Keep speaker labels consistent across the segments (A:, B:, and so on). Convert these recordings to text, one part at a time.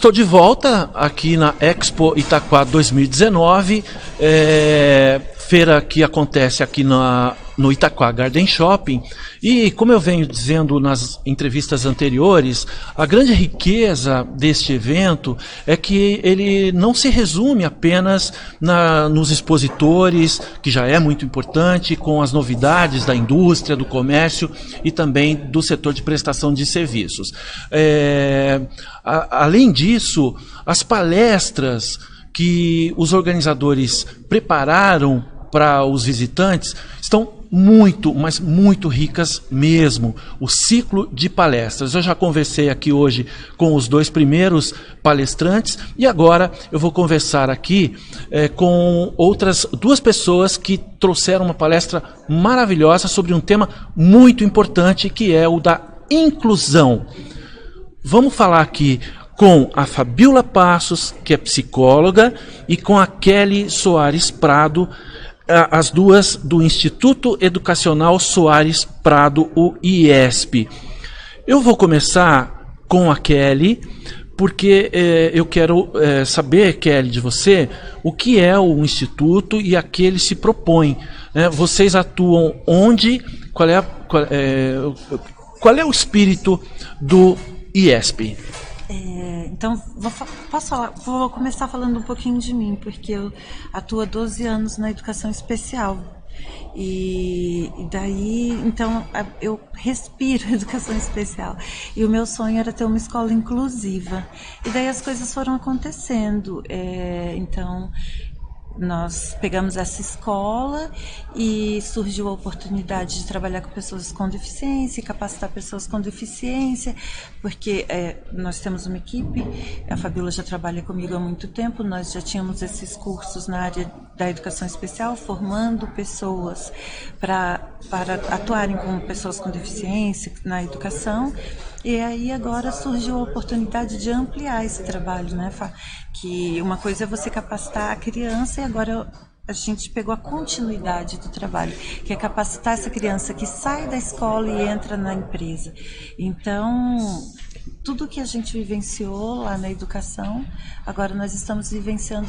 A: Estou de volta aqui na Expo Itaquá 2019, feira que acontece aqui no Itaquá Garden Shopping. E como eu venho dizendo nas entrevistas anteriores, a grande riqueza deste evento é que ele não se resume apenas nos expositores, que já é muito importante, com as novidades da indústria, do comércio e também do setor de prestação de serviços. Além disso, as palestras que os organizadores prepararam para os visitantes estão muito, mas muito ricas mesmo. O ciclo de palestras. Eu já conversei aqui hoje com os dois primeiros palestrantes e agora eu vou conversar aqui com outras duas pessoas que trouxeram uma palestra maravilhosa sobre um tema muito importante, que é o da inclusão. Vamos falar aqui com a Fabíola Passos, que é psicóloga, e com a Kelly Soares Prado, as duas do Instituto Educacional Soares Prado, o IESP. Eu vou começar com a Kelly, porque eu quero saber, Kelly, de você, o que é o Instituto e a que ele se propõe. Vocês atuam onde? Qual é o espírito do IESP?
B: Então, vou começar falando um pouquinho de mim, porque eu atuo há 12 anos na educação especial. E daí, então, eu respiro educação especial. E o meu sonho era ter uma escola inclusiva. E daí as coisas foram acontecendo. Então, nós pegamos essa escola e surgiu a oportunidade de trabalhar com pessoas com deficiência, capacitar pessoas com deficiência, porque nós temos uma equipe, a Fabíola já trabalha comigo há muito tempo, nós já tínhamos esses cursos na área da educação especial, formando pessoas para atuarem como pessoas com deficiência na educação. E aí agora surgiu a oportunidade de ampliar esse trabalho, né, Fá? Que uma coisa é você capacitar a criança e agora a gente pegou a continuidade do trabalho, que é capacitar essa criança que sai da escola e entra na empresa. Então, tudo que a gente vivenciou lá na educação, agora nós estamos vivenciando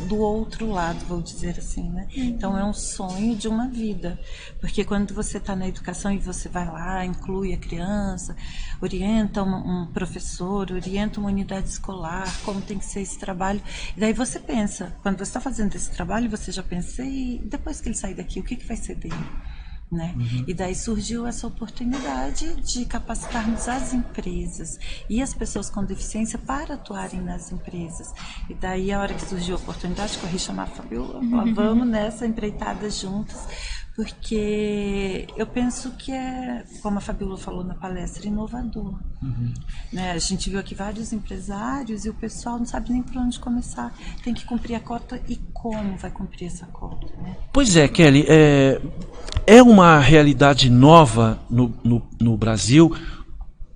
B: do outro lado, vou dizer assim, né? Então é um sonho de uma vida, porque quando você está na educação e você vai lá, inclui a criança, orienta um professor, orienta uma unidade escolar, como tem que ser esse trabalho, e daí você pensa, quando você está fazendo esse trabalho, você já pensa, e depois que ele sair daqui, o que vai ser dele? Né? E daí surgiu essa oportunidade de capacitarmos as empresas e as pessoas com deficiência para atuarem nas empresas. E daí, a hora que surgiu a oportunidade, corri chamar a Fabíola, falar, vamos nessa empreitada juntas, porque eu penso que como a Fabíola falou na palestra, inovador. Né? A gente viu aqui vários empresários e o pessoal não sabe nem por onde começar. Tem que cumprir a cota e como vai cumprir essa cota. Né?
A: Pois é, Kelly, é uma realidade nova no Brasil,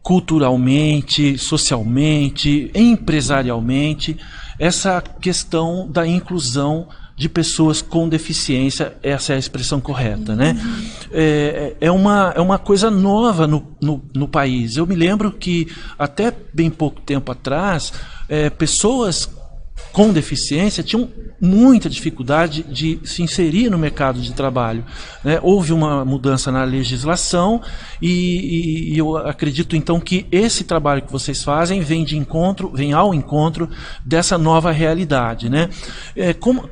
A: culturalmente, socialmente, empresarialmente, essa questão da inclusão de pessoas com deficiência, essa é a expressão correta, né? É uma coisa nova no país. Eu me lembro que até bem pouco tempo atrás, pessoas com deficiência tinham muita dificuldade de se inserir no mercado de trabalho, né? Houve uma mudança na legislação e eu acredito então que esse trabalho que vocês fazem vem ao encontro dessa nova realidade, né?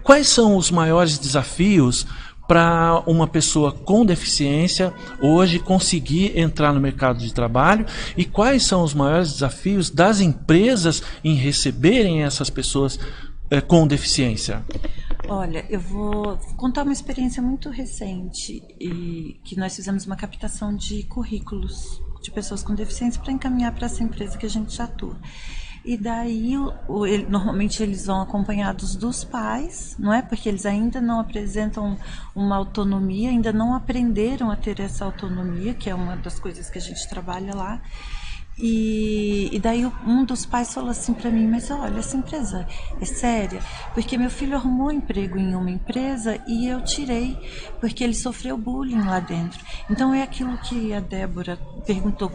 A: Quais são os maiores desafios para uma pessoa com deficiência hoje conseguir entrar no mercado de trabalho, e quais são os maiores desafios das empresas em receberem essas pessoas com deficiência?
B: Olha, eu vou contar uma experiência muito recente, que nós fizemos uma captação de currículos de pessoas com deficiência para encaminhar para essa empresa que a gente já atua. E daí, normalmente eles vão acompanhados dos pais, não é? Porque eles ainda não apresentam uma autonomia, ainda não aprenderam a ter essa autonomia, que é uma das coisas que a gente trabalha lá. E daí um dos pais falou assim para mim, mas olha, essa empresa é séria, porque meu filho arrumou emprego em uma empresa e eu tirei, porque ele sofreu bullying lá dentro. Então é aquilo que a Débora perguntou,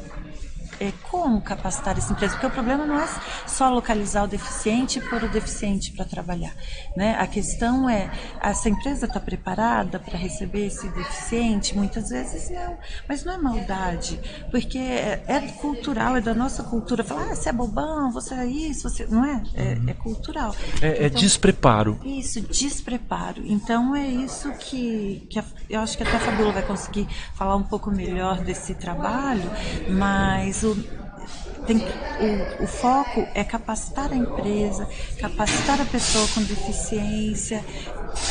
B: como capacitar essa empresa, porque o problema não é só localizar o deficiente e pôr o deficiente para trabalhar, né? A questão é, essa empresa está preparada para receber esse deficiente? Muitas vezes não, mas não é maldade, porque é cultural, é da nossa cultura, falar, você é bobão, você é isso, você... não é? É cultural.
A: É
B: Então,
A: despreparo.
B: isso, despreparo. Então é isso que eu acho que até a Fabíola vai conseguir falar um pouco melhor desse trabalho, mas o foco é capacitar a empresa, capacitar a pessoa com deficiência,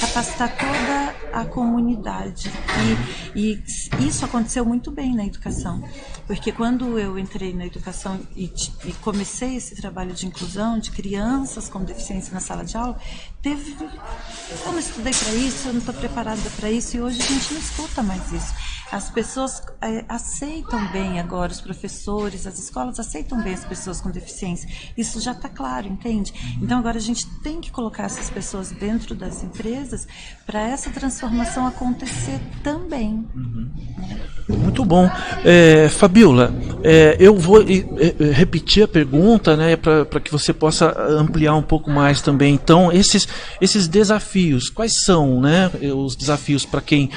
B: capacitar toda a comunidade. E isso aconteceu muito bem na educação, porque quando eu entrei na educação e comecei esse trabalho de inclusão de crianças com deficiência na sala de aula, eu não estudei para isso, eu não estou preparada para isso, e hoje a gente não escuta mais isso. As pessoas aceitam bem agora, os professores, as escolas aceitam bem as pessoas com deficiência. Isso já está claro, entende? Então agora a gente tem que colocar essas pessoas dentro das empresas para essa transformação acontecer também. Né?
A: Muito bom. Fabíola, eu vou repetir a pergunta, né, para que você possa ampliar um pouco mais também. Então, esses desafios, quais são, né, os desafios para quem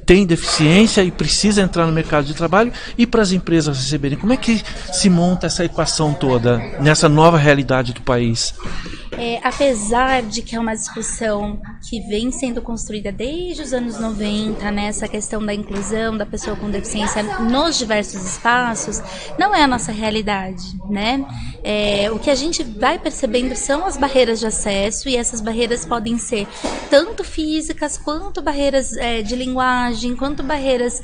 A: tem deficiência e precisa entrar no mercado de trabalho e para as empresas receberem? Como é que se monta essa equação toda nessa nova realidade do país?
C: Apesar de que é uma discussão que vem sendo construída desde os anos 90, né, essa questão da inclusão da pessoa com deficiência nos diversos espaços, não é a nossa realidade, né? O que a gente vai percebendo são as barreiras de acesso, e essas barreiras podem ser tanto físicas, quanto barreiras de linguagem, quanto barreiras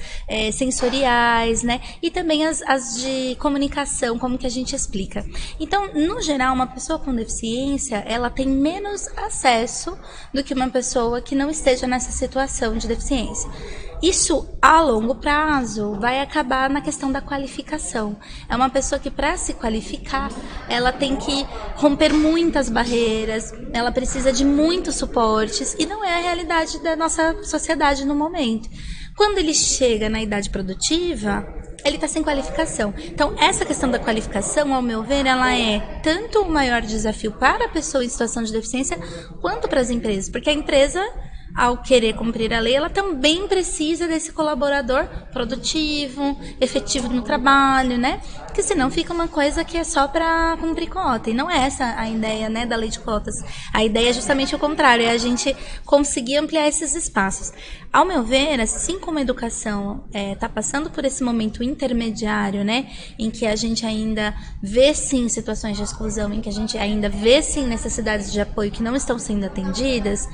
C: sensoriais, né? E também as de comunicação, como que a gente explica. Então, no geral, uma pessoa com deficiência, ela tem menos acesso do que uma pessoa que não esteja nessa situação de deficiência. Isso, a longo prazo, vai acabar na questão da qualificação. É uma pessoa que, para se qualificar, ela tem que romper muitas barreiras, ela precisa de muitos suportes, e não é a realidade da nossa sociedade no momento. Quando ele chega na idade produtiva, ele está sem qualificação. Então, essa questão da qualificação, ao meu ver, ela é tanto o maior desafio para a pessoa em situação de deficiência, quanto para as empresas. Porque a empresa, ao querer cumprir a lei, ela também precisa desse colaborador produtivo, efetivo no trabalho, né? Porque senão fica uma coisa que é só para cumprir cota. E não é essa a ideia, né, da lei de cotas. A ideia é justamente o contrário, é a gente conseguir ampliar esses espaços. Ao meu ver, assim como a educação está passando por esse momento intermediário, né, em que a gente ainda vê sim situações de exclusão, em que a gente ainda vê sim necessidades de apoio que não estão sendo atendidas,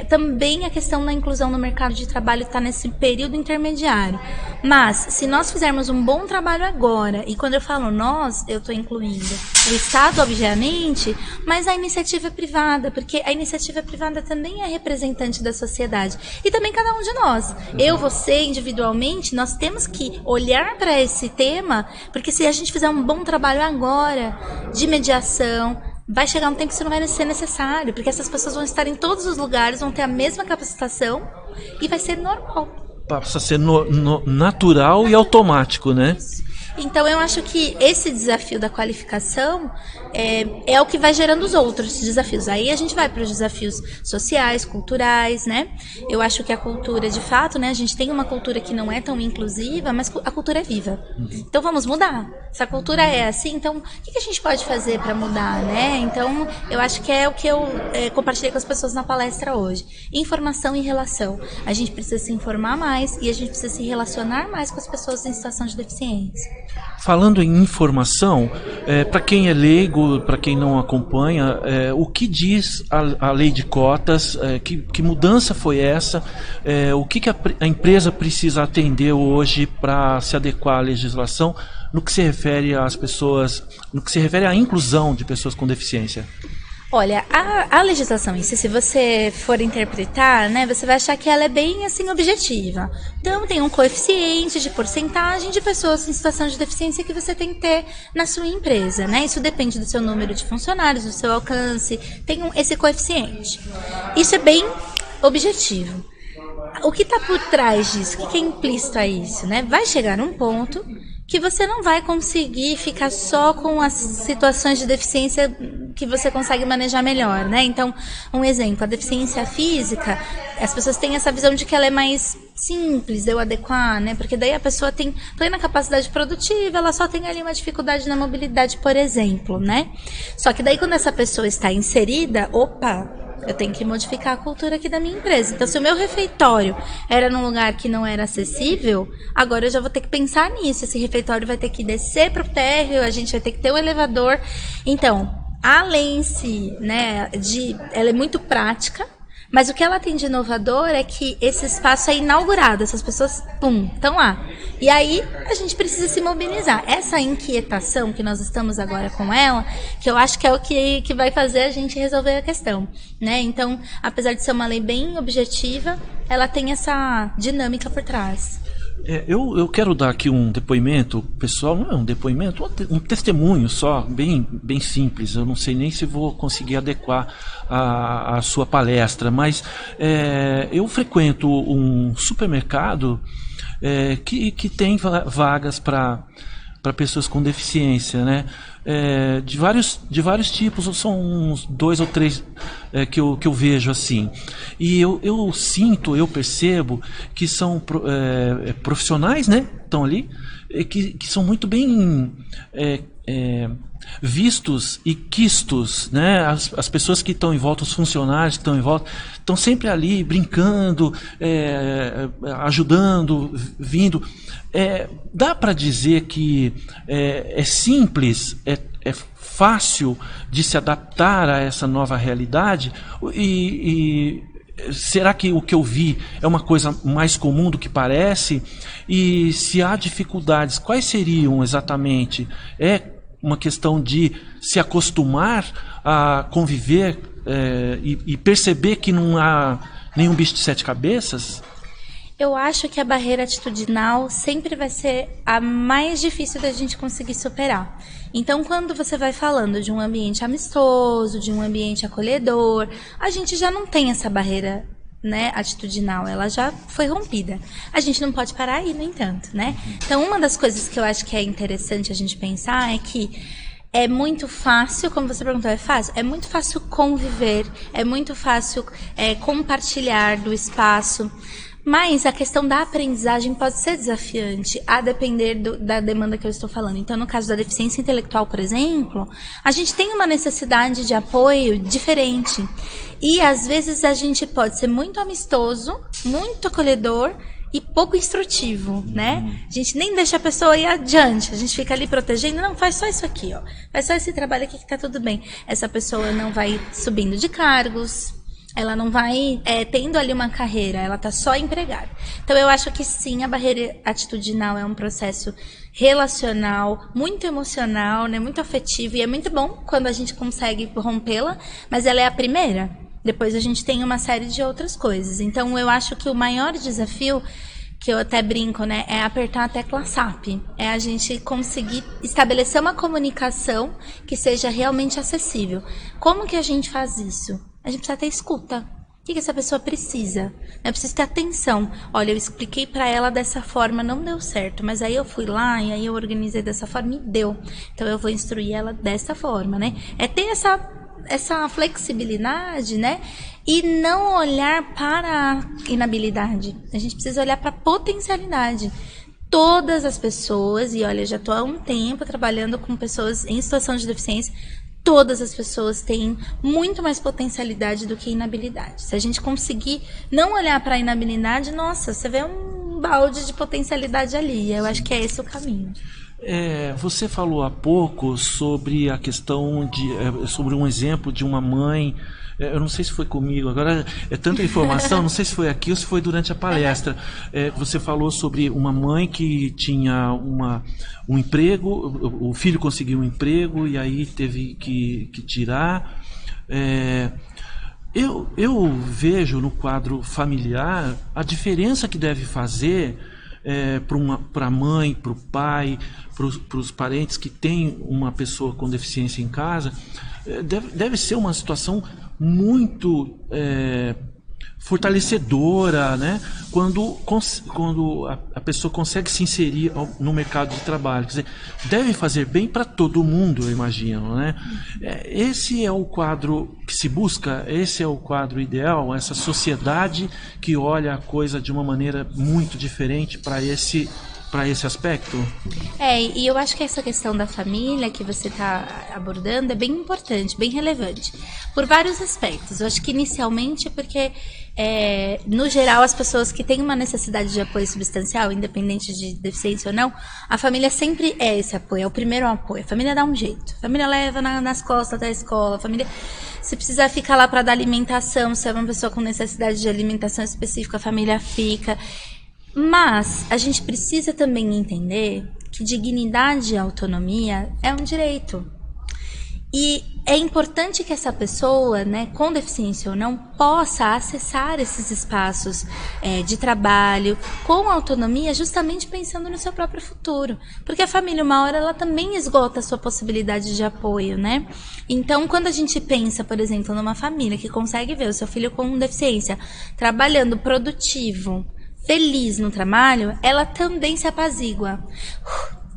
C: também a questão da inclusão no mercado de trabalho está nesse período intermediário. Mas, se nós fizermos um bom trabalho agora, e quando eu falo nós, eu estou incluindo o Estado, obviamente, mas a iniciativa privada, porque a iniciativa privada também é representante da sociedade. E também cada um de nós. Eu, você, individualmente, nós temos que olhar para esse tema, porque se a gente fizer um bom trabalho agora, de mediação, vai chegar um tempo que isso não vai ser necessário, porque essas pessoas vão estar em todos os lugares, vão ter a mesma capacitação e vai ser normal.
A: Passa a ser natural e automático, né?
C: Então, eu acho que esse desafio da qualificação é o que vai gerando os outros desafios. Aí a gente vai para os desafios sociais, culturais, né? Eu acho que a cultura, de fato, né? A gente tem uma cultura que não é tão inclusiva, mas a cultura é viva. Então, vamos mudar. Se a cultura é assim, então, o que a gente pode fazer para mudar, né? Então, eu acho que é o que eu compartilhei com as pessoas na palestra hoje. Informação e relação. A gente precisa se informar mais e a gente precisa se relacionar mais com as pessoas em situação de deficiência.
A: Falando em informação, para quem é leigo, para quem não acompanha, o que diz a lei de cotas, que mudança foi essa, o que a empresa precisa atender hoje para se adequar à legislação no que se refere às pessoas, no que se refere à inclusão de pessoas com deficiência?
C: Olha, a legislação em si, se você for interpretar, né, você vai achar que ela é bem, assim, objetiva. Então, tem um coeficiente de porcentagem de pessoas em situação de deficiência que você tem que ter na sua empresa, né? Isso depende do seu número de funcionários, do seu alcance, tem esse coeficiente. Isso é bem objetivo. O que está por trás disso? O que é implícito a isso, né? Vai chegar um ponto que você não vai conseguir ficar só com as situações de deficiência que você consegue manejar melhor, né? Então, um exemplo, a deficiência física, as pessoas têm essa visão de que ela é mais simples de eu adequar, né? Porque daí a pessoa tem plena capacidade produtiva, ela só tem ali uma dificuldade na mobilidade, por exemplo, né? Só que daí quando essa pessoa está inserida, eu tenho que modificar a cultura aqui da minha empresa. Então, se o meu refeitório era num lugar que não era acessível, agora eu já vou ter que pensar nisso. Esse refeitório vai ter que descer para o térreo, a gente vai ter que ter um elevador. Então, a lei em si, né, ela é muito prática, mas o que ela tem de inovador é que esse espaço é inaugurado, essas pessoas, estão lá. E aí, a gente precisa se mobilizar. Essa inquietação que nós estamos agora com ela, que eu acho que é o que vai fazer a gente resolver a questão, né? Então, apesar de ser uma lei bem objetiva, ela tem essa dinâmica por trás.
A: Eu quero dar aqui um depoimento, pessoal, não é um depoimento, um testemunho só, bem simples. Eu não sei nem se vou conseguir adequar a sua palestra, mas eu frequento um supermercado que tem vagas para pessoas com deficiência, né? De vários tipos, são uns 2 ou 3 que eu vejo assim. E eu percebo que são profissionais, né? Estão ali, que são muito bem vistos e quistos, né? As pessoas que estão em volta, os funcionários que estão em volta, estão sempre ali brincando, ajudando, vindo. Dá para dizer que é simples, é fácil de se adaptar a essa nova realidade? E será que o que eu vi é uma coisa mais comum do que parece? E se há dificuldades, quais seriam exatamente? É uma questão de se acostumar a conviver e perceber que não há nenhum bicho de 7 cabeças?
C: Eu acho que a barreira atitudinal sempre vai ser a mais difícil da gente conseguir superar. Então, quando você vai falando de um ambiente amistoso, de um ambiente acolhedor, a gente já não tem essa barreira, né, atitudinal, ela já foi rompida. A gente não pode parar aí, no entanto, né? Então, uma das coisas que eu acho que é interessante a gente pensar é que é muito fácil, como você perguntou, é fácil? É muito fácil conviver, é muito fácil compartilhar do espaço. Mas a questão da aprendizagem pode ser desafiante, a depender da demanda que eu estou falando. Então, no caso da deficiência intelectual, por exemplo, a gente tem uma necessidade de apoio diferente. E, às vezes, a gente pode ser muito amistoso, muito acolhedor e pouco instrutivo, né? A gente nem deixa a pessoa ir adiante, a gente fica ali protegendo. Não, faz só isso aqui, ó. Faz só esse trabalho aqui que tá tudo bem. Essa pessoa não vai subindo de cargos, ela não vai tendo ali uma carreira, ela está só empregada. Então, eu acho que sim, a barreira atitudinal é um processo relacional, muito emocional, né, muito afetivo, e é muito bom quando a gente consegue rompê-la, mas ela é a primeira. Depois a gente tem uma série de outras coisas. Então, eu acho que o maior desafio, que eu até brinco, né, é apertar a tecla SAP. É a gente conseguir estabelecer uma comunicação que seja realmente acessível. Como que a gente faz isso? A gente precisa ter escuta. O que essa pessoa precisa? Eu preciso ter atenção. Olha, eu expliquei para ela dessa forma, não deu certo, mas aí eu fui lá e aí eu organizei dessa forma e deu. Então eu vou instruir ela dessa forma, né? É ter essa flexibilidade, né? E não olhar para a inabilidade. A gente precisa olhar para a potencialidade. Todas as pessoas, e olha, já estou há um tempo trabalhando com pessoas em situação de deficiência, todas as pessoas têm muito mais potencialidade do que inabilidade. Se a gente conseguir não olhar para a inabilidade, nossa, você vê um balde de potencialidade ali. Eu acho que é esse o caminho.
A: Você falou há pouco sobre a questão sobre um exemplo de uma mãe. Eu não sei se foi comigo, agora é tanta informação, não sei se foi aqui ou se foi durante a palestra. Você falou sobre uma mãe que tinha um emprego, o filho conseguiu um emprego e aí teve que tirar. Eu vejo no quadro familiar a diferença que deve fazer para a mãe, para o pai, para os parentes que têm uma pessoa com deficiência em casa. Deve ser uma situação muito fortalecedora, né? Quando a pessoa consegue se inserir no mercado de trabalho. Quer dizer, deve fazer bem para todo mundo, eu imagino, né? Esse é o quadro que se busca, esse é o quadro ideal, essa sociedade que olha a coisa de uma maneira muito diferente para esse aspecto?
C: E eu acho que essa questão da família que você está abordando é bem importante, bem relevante, por vários aspectos. Eu acho que inicialmente porque, no geral, as pessoas que têm uma necessidade de apoio substancial, independente de deficiência ou não, a família sempre é esse apoio, é o primeiro apoio. A família dá um jeito, a família leva nas costas da escola, a família... Se precisar ficar lá para dar alimentação, se é uma pessoa com necessidade de alimentação específica, a família fica... Mas a gente precisa também entender que dignidade e autonomia é um direito. E é importante que essa pessoa, né, com deficiência ou não, possa acessar esses espaços de trabalho com autonomia, justamente pensando no seu próprio futuro. Porque a família, uma hora, ela também esgota a sua possibilidade de apoio, né? Então, quando a gente pensa, por exemplo, numa família que consegue ver o seu filho com deficiência trabalhando produtivo, feliz no trabalho, ela também se apazigua.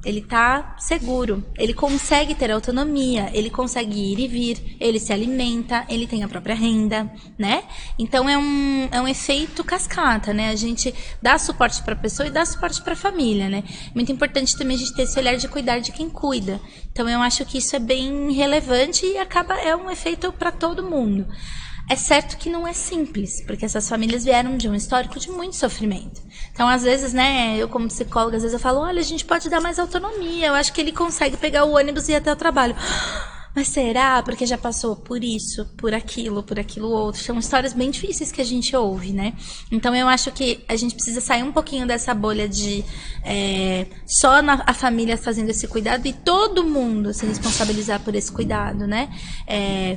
C: Ele tá seguro, ele consegue ter autonomia, ele consegue ir e vir, ele se alimenta, ele tem a própria renda, né? Então é um efeito cascata, né? A gente dá suporte para a pessoa e dá suporte para a família, né? Muito importante também a gente ter esse olhar de cuidar de quem cuida. Então eu acho que isso é bem relevante e é um efeito para todo mundo. É certo que não é simples, porque essas famílias vieram de um histórico de muito sofrimento. Então, às vezes, né, eu como psicóloga, às vezes eu falo, olha, a gente pode dar mais autonomia, eu acho que ele consegue pegar o ônibus e ir até o trabalho. Mas será? Porque já passou por isso, por aquilo outro. São histórias bem difíceis que a gente ouve, né? Então, eu acho que a gente precisa sair um pouquinho dessa bolha de só a família fazendo esse cuidado e todo mundo se responsabilizar por esse cuidado, né?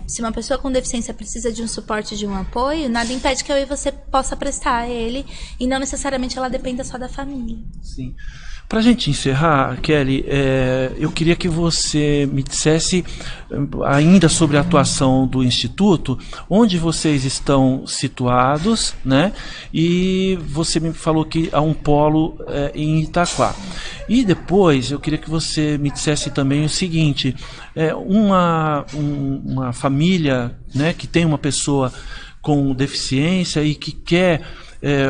C: Se uma pessoa com deficiência precisa de um suporte, de um apoio, nada impede que eu e você possa prestar a ele e não necessariamente ela dependa só da família.
A: Sim. Para a gente encerrar, Kelly, eu queria que você me dissesse ainda sobre a atuação do Instituto, onde vocês estão situados, né? E você me falou que há um polo em Itaquá. E depois eu queria que você me dissesse também o seguinte, uma família, né, que tem uma pessoa com deficiência e que quer...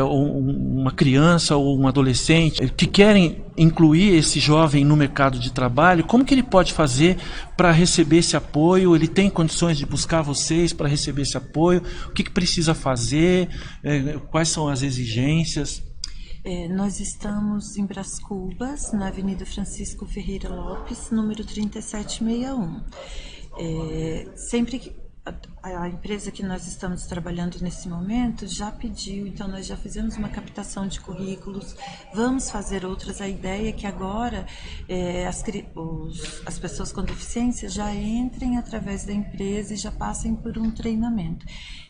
A: uma criança ou um adolescente que querem incluir esse jovem no mercado de trabalho, como que ele pode fazer para receber esse apoio? Ele tem condições de buscar vocês para receber esse apoio? O que precisa fazer? Quais são as exigências?
B: Nós estamos em Brás Cubas, na Avenida Francisco Ferreira Lopes, número 3761. Sempre que a empresa que nós estamos trabalhando nesse momento já pediu, então nós já fizemos uma captação de currículos, vamos fazer outras. A ideia é que agora as pessoas com deficiência já entrem através da empresa e já passem por um treinamento.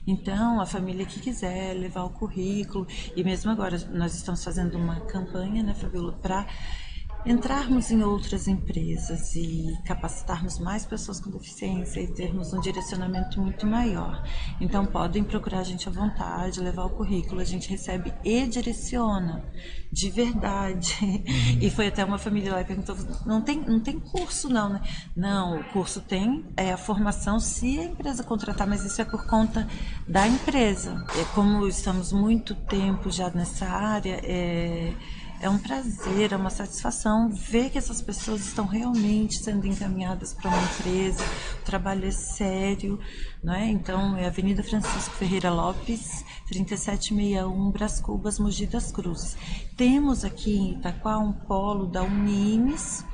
B: Então, a família que quiser levar o currículo, e mesmo agora nós estamos fazendo uma campanha, né, Fabiola, para entrarmos em outras empresas e capacitarmos mais pessoas com deficiência e termos um direcionamento muito maior. Então podem procurar a gente à vontade, levar o currículo, a gente recebe e direciona de verdade. E foi até uma família lá que perguntou, não tem curso não, né? Não, o curso tem a formação se a empresa contratar, mas isso é por conta da empresa. Como estamos muito tempo já nessa área, é um prazer, é uma satisfação ver que essas pessoas estão realmente sendo encaminhadas para uma empresa, o trabalho é sério, não é? Então, é Avenida Francisco Ferreira Lopes, 3761, Brás Cubas, Mogi das Cruzes. Temos aqui em Itaquá um polo da Unimes,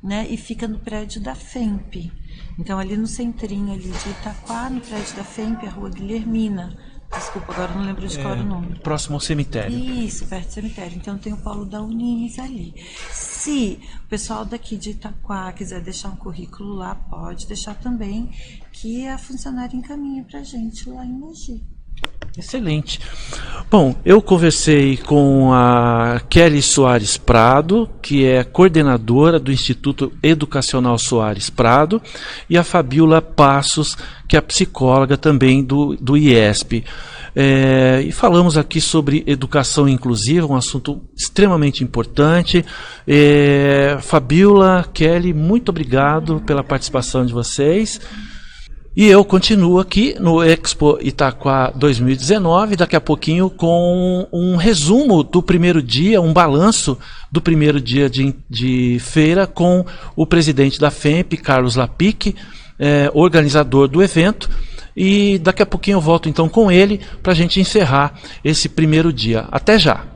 B: né? E fica no prédio da FEMP. Então, ali no centrinho ali de Itaquá, no prédio da FEMP, a Rua Guilhermina. Desculpa, agora não lembro de qual era o nome.
A: Próximo ao cemitério.
B: Isso, perto do cemitério. Então tem o polo da Unimes ali. Se o pessoal daqui de Itaquá quiser deixar um currículo lá, pode deixar também, que a funcionária encaminha pra gente lá em Mogi.
A: Excelente. Bom, eu conversei com a Kelly Soares Prado, que é coordenadora do Instituto Educacional Soares Prado, e a Fabiola Passos, que é psicóloga também do IESP. E falamos aqui sobre educação inclusiva, um assunto extremamente importante. Fabiola, Kelly, muito obrigado pela participação de vocês. E eu continuo aqui no Expo Itaquá 2019, daqui a pouquinho com um resumo do primeiro dia, um balanço do primeiro dia de feira com o presidente da FEMP, Carlos Lapic, organizador do evento. E daqui a pouquinho eu volto então com ele para a gente encerrar esse primeiro dia. Até já!